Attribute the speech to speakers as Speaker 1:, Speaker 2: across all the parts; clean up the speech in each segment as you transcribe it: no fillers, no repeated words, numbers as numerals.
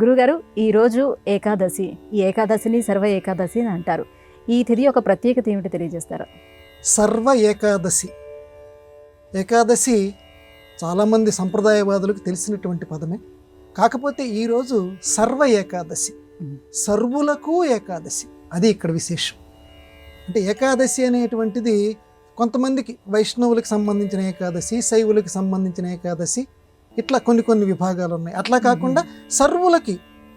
Speaker 1: గురుగారు, ఈరోజు ఏకాదశి. ఈ ఏకాదశిని సర్వ ఏకాదశి అని అంటారు. ఈ తిథి యొక్క ప్రత్యేకత ఏమిటి తెలియజేస్తారా?
Speaker 2: సర్వ ఏకాదశి. ఏకాదశి చాలామంది సంప్రదాయవాదులకు తెలిసినటువంటి పదమే. కాకపోతే ఈరోజు సర్వ ఏకాదశి, సర్వులకు ఏకాదశి. అది ఇక్కడ విశేషం. అంటే ఏకాదశి అనేటువంటిది కొంతమందికి వైష్ణవులకు సంబంధించిన ఏకాదశి, శైవులకు సంబంధించిన ఏకాదశి, ఇట్లా కొన్ని విభాగాలు ఉన్నాయి. అట్లా కాకుండా సర్వులకి,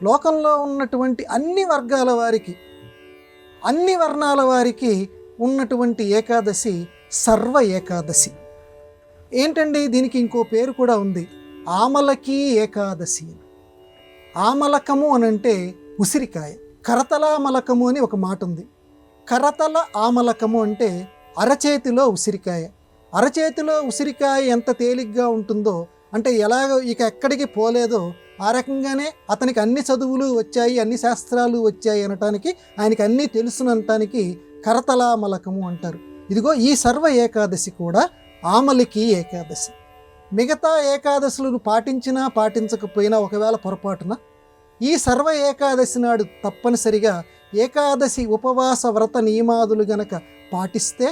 Speaker 2: లోకంలో ఉన్నటువంటి అన్ని వర్గాల వారికి, అన్ని వర్ణాల వారికి ఉన్నటువంటి ఏకాదశి సర్వ ఏకాదశి. ఏంటండి, దీనికి ఇంకో పేరు కూడా ఉంది, ఆమలకి ఏకాదశి. ఆమలకము అని అంటే ఉసిరికాయ. కరతలామలకము అని ఒక మాట ఉంది. కరతల ఆమలకము అంటే అరచేతిలో ఉసిరికాయ. అరచేతిలో ఉసిరికాయ ఎంత తేలిగ్గా ఉంటుందో, అంటే ఎలాగ ఇక ఎక్కడికి పోలేదో ఆ రకంగానే అతనికి అన్ని చదువులు వచ్చాయి, అన్ని శాస్త్రాలు వచ్చాయి అనటానికి, ఆయనకి అన్నీ తెలుసునటానికి కరతలామలకము అంటారు. ఇదిగో ఈ సర్వ ఏకాదశి కూడా ఆమలికి ఏకాదశి. మిగతా ఏకాదశులను పాటించినా పాటించకపోయినా ఒకవేళ పొరపాటున ఈ సర్వ ఏకాదశి నాడు తప్పనిసరిగా ఏకాదశి ఉపవాస వ్రత నియమాదులు గనక పాటిస్తే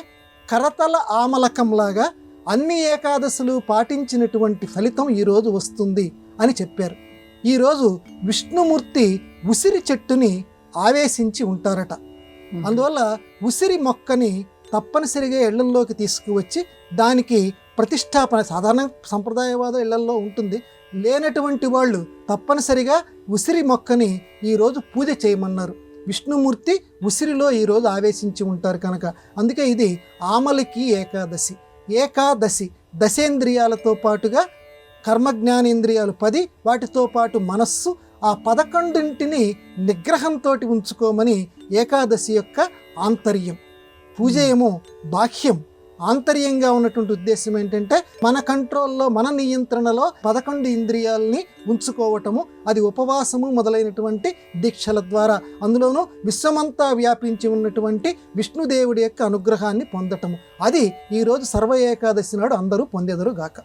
Speaker 2: కరతల ఆమలకంలాగా అన్ని ఏకాదశులు పాటించినటువంటి ఫలితం ఈరోజు వస్తుంది అని చెప్పారు. ఈరోజు విష్ణుమూర్తి ఉసిరి చెట్టుని ఆవేశించి ఉంటారట. అందువల్ల ఉసిరి మొక్కని తప్పనిసరిగా ఇళ్లల్లోకి తీసుకువచ్చి దానికి ప్రతిష్టాపన, సాధారణ సంప్రదాయవాద ఇళ్లల్లో ఉంటుంది, లేనటువంటి వాళ్ళు తప్పనిసరిగా ఉసిరి మొక్కని ఈరోజు పూజ చేయమన్నారు. విష్ణుమూర్తి ఉసిరిలో ఈరోజు ఆవేశించి ఉంటారు కనుక అందుకే ఇది ఆమలికి ఏకాదశి. ఏకాదశి దశేంద్రియాలతో పాటుగా కర్మజ్ఞానేంద్రియాలు 10, వాటితో పాటు మనస్సు, ఆ 11ంటిని నిగ్రహంతో ఉంచుకోమని ఏకాదశి యొక్క ఆంతర్యం. పూజ ఏమో బాహ్యం, ఆంతర్యంగా ఉన్నటువంటి ఉద్దేశం ఏంటంటే మన కంట్రోల్లో, మన నియంత్రణలో 11 ఇంద్రియాలని ఉంచుకోవటము. అది ఉపవాసము మొదలైనటువంటి దీక్షల ద్వారా, అందులోనూ విశ్వమంతా వ్యాపించి ఉన్నటువంటి విష్ణుదేవుడి యొక్క అనుగ్రహాన్ని పొందటము. అది ఈరోజు సర్వ ఏకాదశి నాడు అందరూ పొందెదరు గాక.